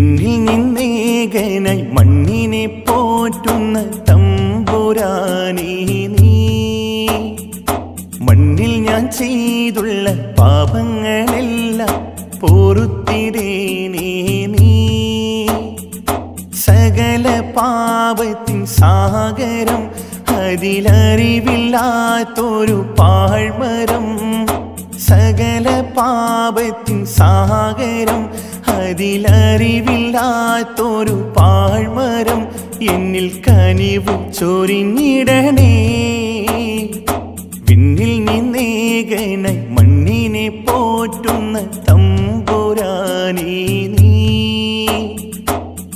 വിണ്ണിൽ നിന്നേകനായി മണ്ണിനെ പോറ്റുന്ന തമ്പുരാനേ നീ. മണ്ണിൽ ഞാൻ ചെയ്തുള്ള പാപങ്ങളെല്ലാം പൊറുത്തിടേണേ നീ. സകല പാപത്തിൻ സാഗരം അതിലറിവില്ലാത്തൊരു പാഴ്മരം. സകല പാപത്തിൻ സാഗരം അതിലറിവില്ലാത്തൊരു പാഴ്മരം. എന്നിൽ കനിവ് ചൊരിഞ്ഞിടണേ. വിണ്ണിൽ നിന്നേകനായി മണ്ണിനെ പോറ്റുന്ന തമ്പുരാനേ നീ.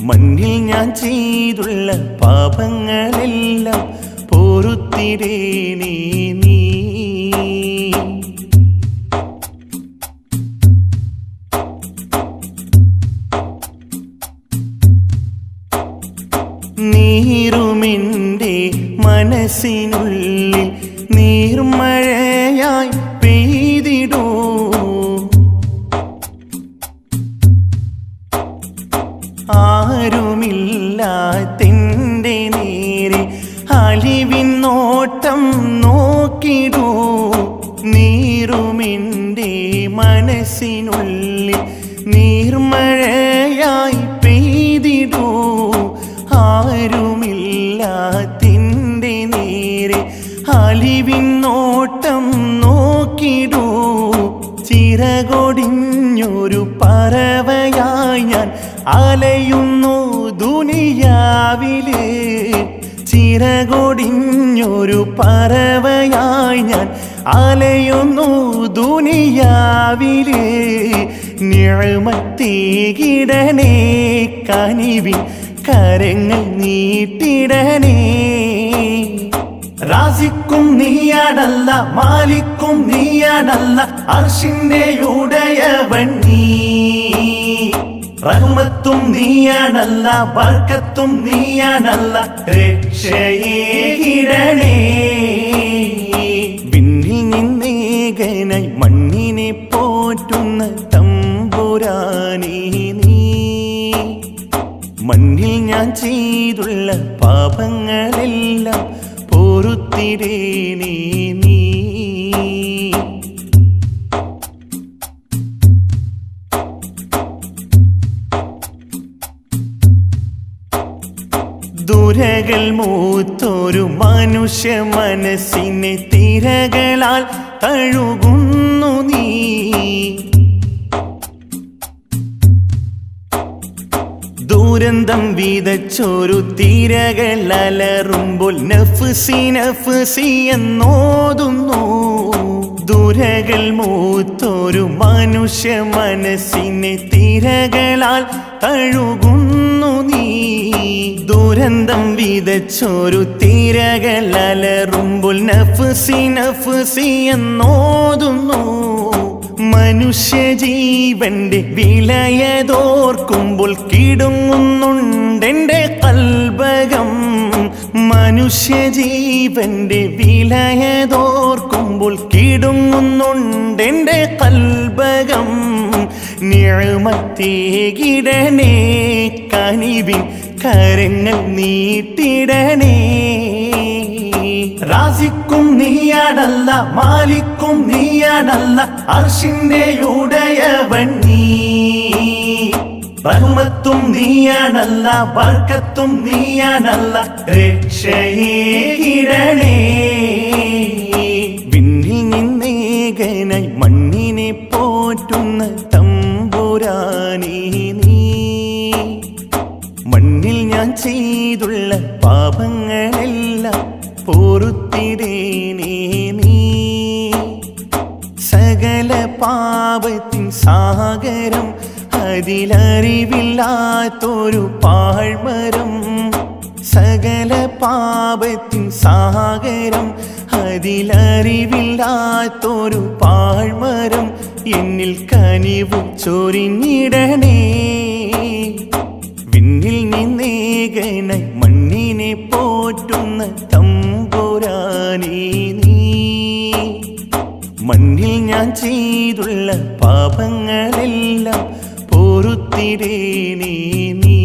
മണ്ണിൽ ഞാൻ ചെയ്തുള്ള പാപങ്ങളെല്ലാം പൊറുത്തിടേണേ നീ. നീറുമെൻ്റെ മനസ്സിനുള്ളിൽ നീർമഴയായി പെയ്തിടൂ. ആരുമില്ലാത്തെൻ്റെ നേരെ അലിവിൻ നോട്ടം നോക്കിടൂ. നീറുമെൻ്റെ മനസ്സിനുള്ളിൽ നീർമഴയായി പെയ്തിടൂ. ആരുമില്ലാത്തിൻ്റെ നേരെ അലിവിൻ നോട്ടം നോക്കിടൂ. ചിറകൊടിഞ്ഞൊരു പറവയായി ഞാൻ അലയുന്നു ദുനിയാവില്. ചിറകൊടിഞ്ഞൊരു പറവയായി ഞാൻ അലയുന്നു ദുനിയാവില്. നിഅമത്തേകിടണേ കനിവിൻ കരങ്ങൾ നീട്ടിടണേ. റാസിക്കും നീയാണല്ല, മാലിക്കും നീയാണല്ല, അർശിന്റെ ഉടയവൻ നീ. റഹ്മത്തും നീയാണല്ല, ബർക്കത്തും നീയാണല്ല, രക്ഷയേകിടണേ. വിണ്ണിൽ നിന്നേകനായി മണ്ണിനെ പോറ്റുന്ന തമ്പുരാനേ നീ. മണ്ണിൽ ഞാൻ ചെയ്തുള്ള പാപങ്ങളെല്ലാം പൊറുത്തിടേണേ നീ. ദുരകൾ മൂത്തൊരു മനുഷ്യ മനസ്സിനെ തിരകളാൽ തഴുകുന്നു നീ. ദുരന്തം വിതച്ചൊരു തിരകൾ അലറുമ്പോൾ നഫ്സി നഫ്സി എന്നോതുന്നു. ദുരകൾ മൂത്തൊരു മനുഷ്യ മനസ്സിനെ തിരകളാൽ തഴുകുന്നു നീ. ദുരന്തം വിതച്ചൊരു തിരകൾ അലറുമ്പോൾ നഫ്സി നഫ്സി എന്നോതുന്നു. മനുഷ്യജീവന്റെ വിലയതോർക്കുമ്പോൾ കിടുങ്ങുന്നുണ്ടെൻ്റെ കൽബകം. മനുഷ്യജീവന്റെ വിലയതോർക്കുമ്പോൾ കിടുങ്ങുന്നുണ്ടെൻ്റെ കൽബകം. നിഅമത്തേകിടണേ കനിവിൻ കരങ്ങൾ നീട്ടിടണേ. റാസിക്കും നീയാണല്ല, മാലിക്കും നീയാണല്ല, അർശിന്റെ ഉടയവൻ നീ. റഹ്മത്തും നീയാണല്ല, ബർക്കത്തും നീയാണല്ല, രക്ഷയേകിടണേ. വിണ്ണിൽ നിന്നേകനായി മണ്ണിനെ പോറ്റുന്ന തമ്പുരാനേ നീ. മണ്ണിൽ ഞാൻ ചെയ്തുള്ള പാപങ്ങളെല്ലാം പൊറുത്തിടേണേ നീ. സകല പാപത്തിൻ സാഗരം അതിലറിവില്ലാത്തൊരു പാഴ്മരം. സകല പാപത്തിൻ സാഗരം അതിലറിവില്ലാത്തൊരു പാഴ്മരം. എന്നിൽ കനിവ് ചൊരിഞ്ഞിടണേ. വിണ്ണിൽ നിന്നേകനായി മണ്ണിനെ പോറ്റുന്ന തമ്പുരാനേ നീ. മണ്ണിൽ ഞാൻ ചെയ്തുള്ള പാപങ്ങളെല്ലാം പൊറുത്തിടേനേ നീ